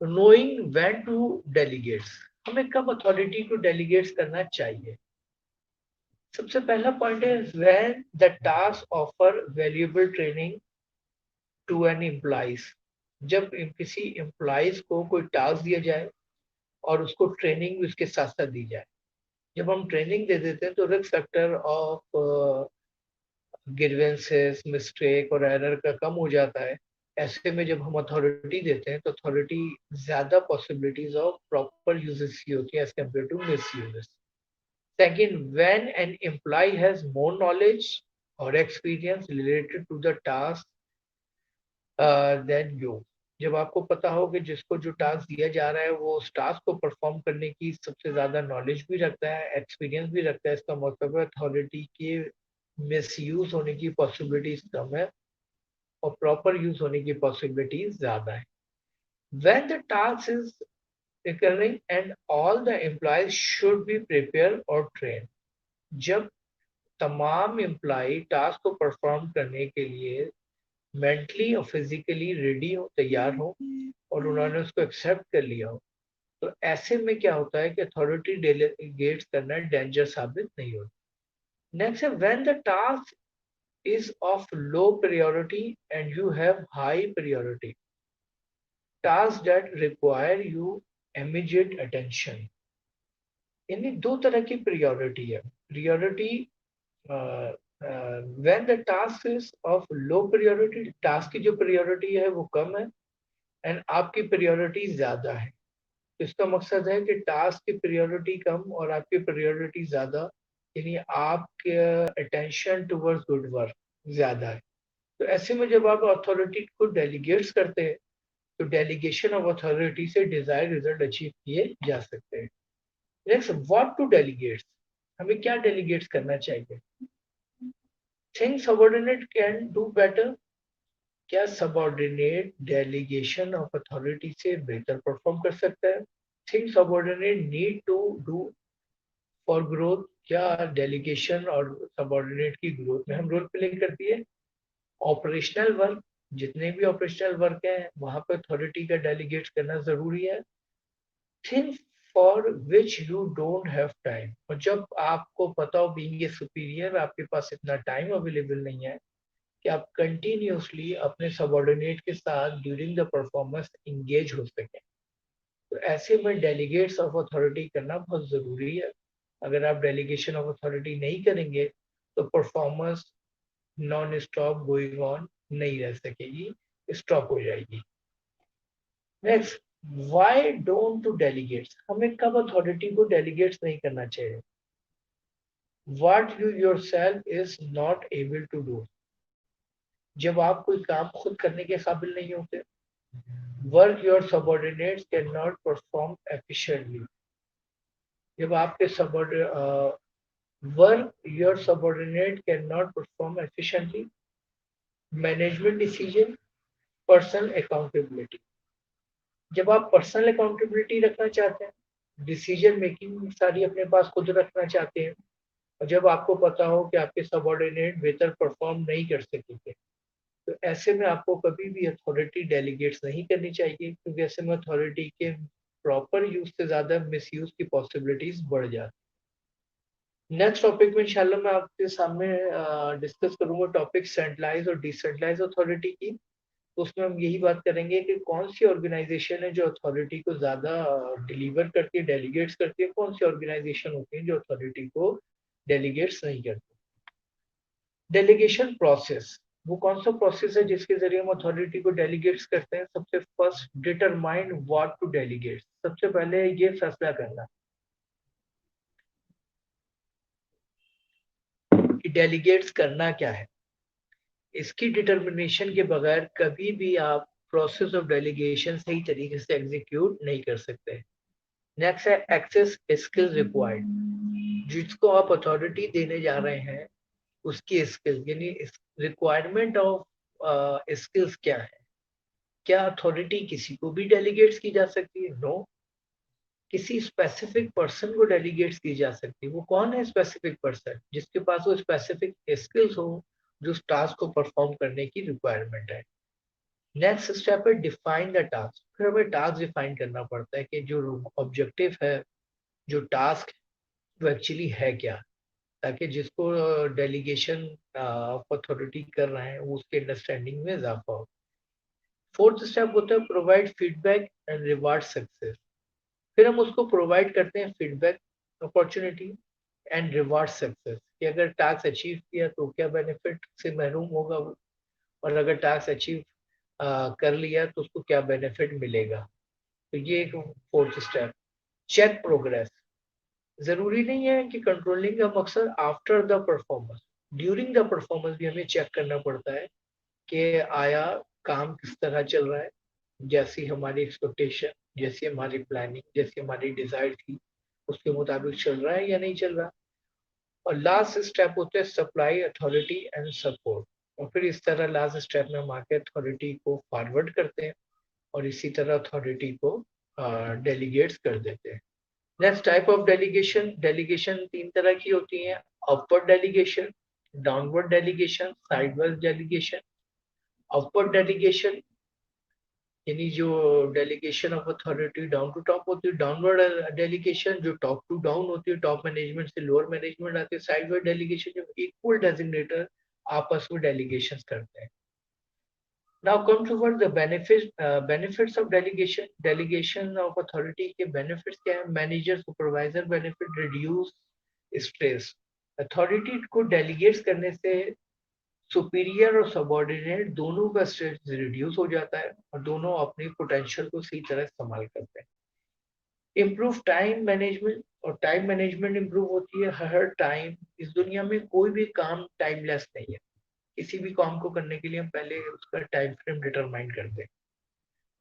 S1: नोइंग व्हेन टू डेलीगेट्स, हमें कब अथॉरिटी को डेलीगेट्स करना चाहिए। सबसे पहला पॉइंट है when the task offer valuable training to an employees, जब किसी एम्प्लॉइज को कोई टास्क दिया जाए और उसको ट्रेनिंग भी उसके साथ साथ दी जाए। जब हम ट्रेनिंग दे देते हैं तो risk factor of grievances, mistake और एरर का कम हो जाता है। ऐसे में जब हम अथॉरिटी देते हैं तो अथॉरिटी ज्यादा पॉसिबिलिटीज ऑफ प्रॉपर यूजेस की होती है as compare to misuses. Second, when an employee has more knowledge और experience related to the task then you, जब आपको पता हो कि जिसको जो टास्क दिया जा रहा है वो उस टास्क को परफॉर्म करने की सबसे ज्यादा नॉलेज भी रखता है, एक्सपीरियंस भी रखता है, इसका मतलब है अथॉरिटी के मिस यूज होने की पॉसिबिलिटीज कम है और प्रॉपर यूज होने की पॉसिबिलिटीज ज्यादा है। When the task is recurring and all the employees should be prepared or trained, जब तमाम एम्प्लॉय टास्क को परफॉर्म करने के लिए मेंटली और फिजिकली रेडी हो, तैयार हो और उन्होंने उसको एक्सेप्ट कर लिया हो, तो ऐसे में क्या होता है कि अथॉरिटी डेलीगेट करना डेंजर साबित नहीं होता। नेक्स्ट है when the task is of low priority and you have high priority, tasks that require you immediate attention। यानी दो तरह की priority है। priority when the task is of low priority, task की जो priority है वो कम है एंड आपकी priority ज्यादा है। तो इसका मकसद है कि टास्क की priority कम और आपकी priority ज्यादा, यानी आपके attention towards good work ज्यादा है। तो ऐसे में जब आप अथॉरिटी को डेलीगेट्स करते हैं तो डेलीगेशन ऑफ अथॉरिटी से डिजायर्ड रिजल्ट अचीव किए जा सकते हैं। नेक्स्ट, व्हाट टू डेलीगेट्स, हमें क्या डेलीगेट्स करना चाहिए। Things subordinate can do better, क्या सबऑर्डिनेट डेलीगेशन ऑफ अथॉरिटी से बेहतर परफॉर्म कर सकता है। Things subordinate need to do for growth, क्या डेलीगेशन और सबऑर्डिनेट की ग्रोथ में हम रोल प्ले करती है। ऑपरेशनल वर्क, जितने भी ऑपरेशनल वर्क है वहां पर अथॉरिटी का डेलीगेट करना जरूरी है। Things for which you don't have time, और जब आपको पता हो बीइंग ए सुपीरियर आपके पास इतना टाइम अवेलेबल नहीं है कि आप कंटिन्यूसली अपने सबऑर्डिनेट के साथ ड्यूरिंग द परफॉर्मेंस इंगेज हो सके, तो ऐसे में डेलीगेट्स ऑफ अथॉरिटी करना बहुत जरूरी है। अगर आप डेलीगेशन ऑफ अथॉरिटी नहीं करेंगे तो performance non stop going on नहीं रह सकेगी, स्टॉप हो जाएगी। Next, why don't to delegates, हमें कब अथॉरिटी को डेलीगेट्स नहीं करना चाहिए? What you yourself is not able to do, जब आप कोई काम खुद करने के काबिल नहीं होते। Work your subordinates can not perform efficiently, जब आपके work your subordinate can not perform efficiently. Management decision, personal accountability, जब आप पर्सनल अकाउंटेबिलिटी रखना चाहते हैं, डिसीजन मेकिंग सारी अपने पास खुद रखना चाहते हैं, और जब आपको पता हो कि आपके सबऑर्डिनेट बेहतर परफॉर्म नहीं कर सकेंगे, तो ऐसे में आपको कभी भी अथॉरिटी डेलीगेट्स नहीं करनी चाहिए, क्योंकि ऐसे में अथॉरिटी के प्रॉपर यूज से ज्यादा मिसयूज की पॉसिबिलिटीज बढ़ जाती है। नेक्स्ट टॉपिक में इंशाल्लाह मैं आपके सामने डिस्कस करूंगा टॉपिक सेंट्रलाइज और डिसेंट्रलाइज अथॉरिटी की। तो उसमें हम यही बात करेंगे कि कौन सी ऑर्गेनाइजेशन है जो अथॉरिटी को ज्यादा डिलीवर करती है, डेलीगेट्स करती है, कौन सी ऑर्गेनाइजेशन होती है जो अथॉरिटी को डेलीगेट्स नहीं करती। डेलीगेशन प्रोसेस, वो कौन सा प्रोसेस है जिसके जरिए हम अथॉरिटी को डेलीगेट्स करते हैं? सबसे first, determine what to delegate, सबसे पहले ये फैसला करना कि डेलीगेट्स करना क्या है। इसकी डिटर्मिनेशन के बगैर कभी भी आप प्रोसेस ऑफ डेलीगेशन सही तरीके से एग्जीक्यूट नहीं कर सकते। नेक्स्ट है एक्सेस स्किल रिक्वायर्ड, जिसको आप अथॉरिटी देने जा रहे हैं उसकी स्किल, यानी रिक्वायरमेंट ऑफ स्किल्स क्या है। क्या अथॉरिटी किसी को भी डेलीगेट्स की जा सकती है? नो। किसी स्पेसिफिक पर्सन को डेलीगेट्स की जा सकती है। वो कौन है स्पेसिफिक पर्सन? जिसके पास वो स्पेसिफिक स्किल्स हो जो उस टास्क को परफॉर्म करने की रिक्वायरमेंट है। नेक्स्ट स्टेप है डिफाइन द टास्क, फिर हमें टास्क डिफाइन करना पड़ता है कि जो ऑब्जेक्टिव है, जो टास्क, वो एक्चुअली है क्या, ताकि जिसको डेलीगेशन ऑफ अथॉरिटी कर रहे हैं वो उसके अंडरस्टैंडिंग में इजाफा हो। फोर्थ स्टेप होता है provide feedback and reward success, फिर हम उसको प्रोवाइड करते हैं feedback, opportunity and reward success, कि अगर टास्क अचीव किया तो क्या बेनिफिट से महरूम होगा वो, और अगर टास्क अचीव कर लिया तो उसको क्या बेनिफिट मिलेगा। तो ये एक फोर्थ स्टेप। चेक प्रोग्रेस, जरूरी नहीं है कि कंट्रोलिंग का मकसद after the performance, during the performance भी हमें चेक करना पड़ता है कि आया काम किस तरह चल रहा है, जैसी हमारी एक्सपेक्टेशन, जैसी हमारी प्लानिंग, जैसी हमारी डिजायर थी, उसके मुताबिक चल रहा है या नहीं चल रहा। और लास्ट स्टेप होता है सप्लाई अथॉरिटी एंड सपोर्ट, और फिर इस तरह लास्ट स्टेप में हम आके अथॉरिटी को फॉरवर्ड करते हैं और इसी तरह अथॉरिटी को डेलीगेट्स कर देते हैं। Next type of delegation, delegation तीन तरह की होती है, upward delegation, downward delegation, sideways delegation. Upward delegation यानी जो delegation of authority down to top होती है, डाउनवर्ड डेलीगेशन जो टॉप टू डाउन होती है, टॉप मैनेजमेंट से लोअर मैनेजमेंट आती है, साइडवर्ड डेलीगेशन जो इक्वल डेजिग्नेटर आपस में डेलीगेशन करते हैं। Now come toward the benefits of delegation. Delegation of authority के benefits क्या है? Manager supervisor benefit, reduce stress. Authority को delegates करने से सुपीरियर और सबॉर्डिनेट दोनों का स्ट्रेस रिड्यूस हो जाता है और दोनों अपनी पोटेंशियल को सही तरह इस्तेमाल करते हैं। इम्प्रूव टाइम मैनेजमेंट, और टाइम मैनेजमेंट इम्प्रूव होती है। हर टाइम, इस दुनिया में कोई भी काम टाइमलेस नहीं है, किसी भी काम को करने के लिए हम पहले उसका टाइम फ्रेम डिटरमाइन करते हैं,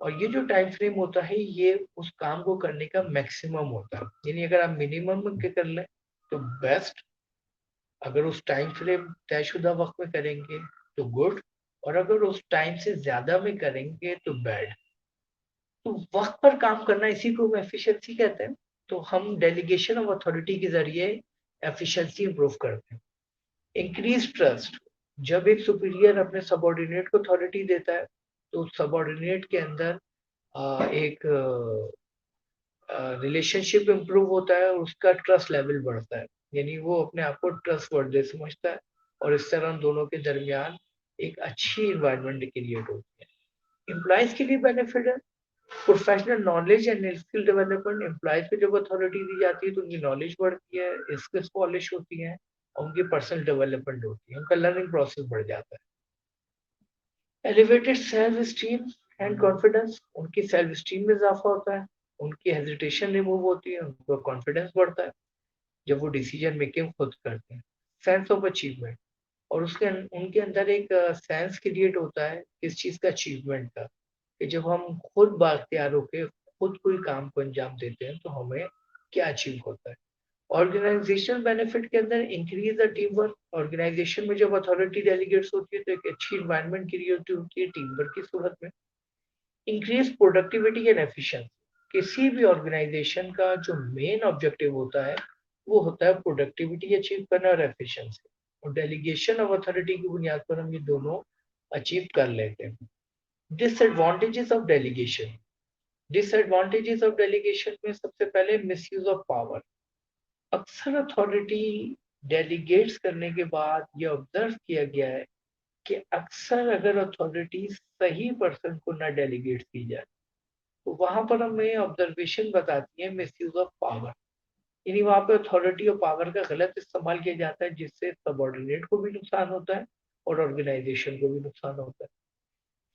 S1: और ये जो टाइम फ्रेम होता है ये उस काम को करने का मैक्सिमम होता है, यानी अगर आप मिनिमम में कर लें तो बेस्ट, अगर उस टाइम फ्रेम तयशुदा वक्त में करेंगे तो गुड, और अगर उस टाइम से ज्यादा में करेंगे तो बैड। तो वक्त पर काम करना, इसी को हम एफिशिएंसी कहते हैं। तो हम डेलीगेशन ऑफ अथॉरिटी के जरिए एफिशिएंसी इंप्रूव करते हैं। इंक्रीज ट्रस्ट, जब एक सुपीरियर अपने सबॉर्डिनेट को अथॉरिटी देता है तो सबॉर्डिनेट के अंदर एक रिलेशनशिप इंप्रूव होता है और उसका ट्रस्ट लेवल बढ़ता है, यानी वो अपने आप को ट्रस्ट वर्दी समझता है, और इस तरह दोनों के दरमियान एक अच्छी इन्वायरमेंट क्रिएट होती है। एम्प्लॉयज के लिए बेनिफिट है, professional knowledge and skill development, employees को जब अथॉरिटी दी जाती है तो उनकी नॉलेज बढ़ती है, स्किल्स पॉलिश होती हैं और उनकी पर्सनल डेवलपमेंट होती है, उनका लर्निंग प्रोसेस बढ़ जाता है। Elevated self esteem and confidence, उनकी सेल्फ स्टीम में इजाफा होता है, उनकी हेजिटेशन रिमूव होती है, उनका कॉन्फिडेंस बढ़ता है जब वो डिसीजन मेकिंग खुद करते हैं। सेंस ऑफ अचीवमेंट, और उसके उनके अंदर एक सेंस क्रिएट होता है किस चीज का, अचीवमेंट का, कि जब हम खुद बाख्तियार होकर खुद कोई काम को अंजाम देते हैं तो हमें क्या अचीव होता है। ऑर्गेनाइजेशनल बेनिफिट के अंदर increase the team work, organisation में जब अथॉरिटी डेलीगेट्स होती है तो एक अच्छी इन्वायरमेंट क्रिएट होती है टीम वर्क की सूरत में। इंक्रीज प्रोडक्टिविटी एंड एफिशिएंसी, किसी भी ऑर्गेनाइजेशन का जो मेन ऑब्जेक्टिव होता है वो होता है प्रोडक्टिविटी अचीव करना और एफिशिएंसी, और डेलीगेशन ऑफ अथॉरिटी की बुनियाद पर हम ये दोनों अचीव कर लेते हैं। Disadvantages of delegation, disadvantages of delegation में सबसे पहले मिसयूज ऑफ पावर। अक्सर अथॉरिटी डेलीगेट्स करने के बाद ये ऑब्जर्व किया गया है कि अक्सर अगर अथॉरिटी सही पर्सन को ना डेलीगेट की जाए तो वहां पर हमें ऑब्जर्वेशन बताती है मिसयूज ऑफ पावर, यानी वहां पे अथॉरिटी और पावर का गलत इस्तेमाल किया जाता है जिससे सबॉर्डिनेट को भी नुकसान होता है और ऑर्गेनाइजेशन को भी नुकसान होता है।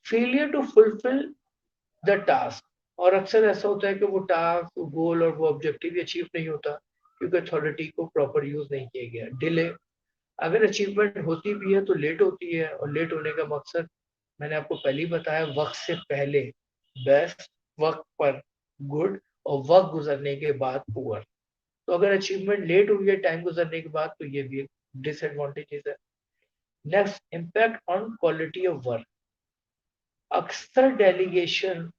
S1: Failure to fulfil the task, और अक्सर ऐसा होता है कि वो टास्क, गोल और वो ऑब्जेक्टिव अचीव नहीं होता क्योंकि अथॉरिटी को प्रॉपर यूज नहीं किया गया। डिले, अगर अचीवमेंट होती भी है तो लेट होती है, और लेट होने का मकसद मैंने आपको पहले ही बताया, वक्त से पहले बेस्ट, वक्त पर गुड, और वक्त गुजरने के बाद पुअर। तो अगर अचीवमेंट लेट हुई है टाइम गुजरने के बाद तो ये भी एक डिसएडवांटेजेस है। Next, impact on quality of work, अक्सर डेलीगेशन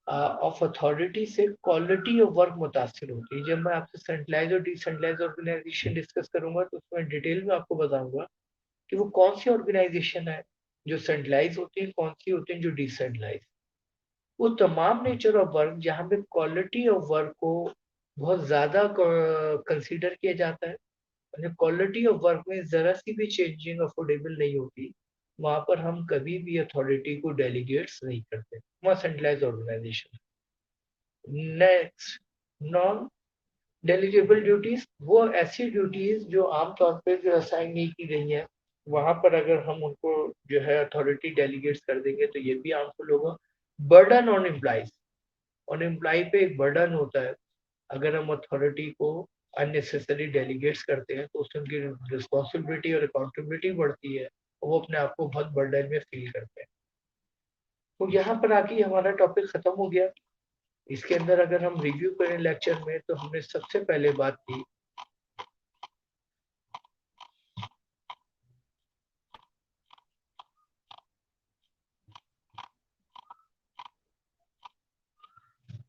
S1: ऑफ अथॉरिटी से क्वालिटी ऑफ वर्क मुतासर होती है। जब मैं आपसे सेंट्रलाइज और डिसेंट्रलाइज ऑर्गेनाइजेशन डिस्कस करूंगा तो उसमें डिटेल में आपको बताऊंगा कि वो कौन सी ऑर्गेनाइजेशन है जो सेंट्रलाइज होती है, कौन सी होती है जो डिसेंट्रलाइज। वो तमाम नेचर ऑफ वर्क जहाँ पे क्वालिटी ऑफ वर्क को बहुत ज्यादा कंसीडर किया जाता है, क्वालिटी ऑफ वर्क में जरा सी भी चेंजिंग अफोर्डेबल नहीं होती, वहां पर हम कभी भी अथॉरिटी को डेलीगेट्स नहीं करते, वहाँ centralize organization. Next, non delegable duties, वो ऐसी ड्यूटीज जो आमतौर पे जो असाइन नहीं की गई हैं, वहां पर अगर हम उनको जो है अथॉरिटी डेलीगेट्स कर देंगे तो ये भी हार्मफुल होगा। Burden on employees, on employee पे एक बर्डन होता है, अगर हम अथॉरिटी को अननेसेसरी डेलीगेट्स करते हैं तो उससे उनकी रिस्पॉन्सिबिलिटी और अकाउंटेबिलिटी बढ़ती है और वो अपने आप को बहुत बर्डन में फील करते हैं। तो यहाँ पर आके हमारा टॉपिक खत्म हो गया। इसके अंदर अगर हम रिव्यू करें लेक्चर में तो हमने सबसे पहले बात की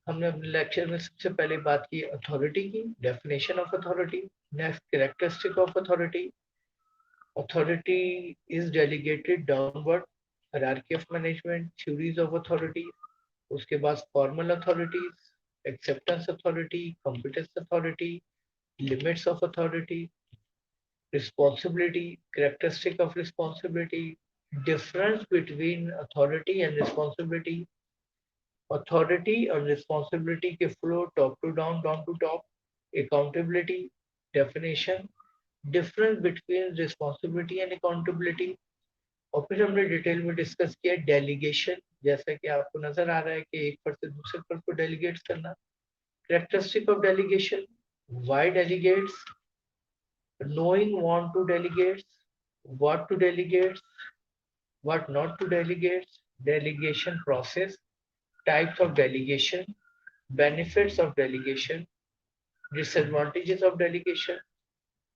S1: हमने अपने लेक्चर में सबसे पहले बात की अथॉरिटी की, definition of authority. Next, characteristic of authority, authority is delegated downward, hierarchy of management, theories of authority, उसके बाद formal authorities, acceptance authority, competence authority, limits of authority, responsibility, characteristic of responsibility, difference between authority and responsibility, authority और responsibility के flow top to down, down to top, accountability, definition, difference between responsibility and accountability, और फिर हमने detail में discuss किया delegation, जैसा कि आपको नजर आ रहा है कि एक पर से दूसरे पर को डेलीगेट्स करना। Characteristic of delegation, why delegates, knowing want to delegate, what to delegate, what not to delegate, delegation process, types of delegation, benefits of delegation, disadvantages of delegation।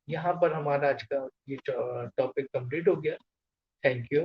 S1: यहाँ पर हमारा आज का ये टॉपिक कंप्लीट हो गया। Thank you.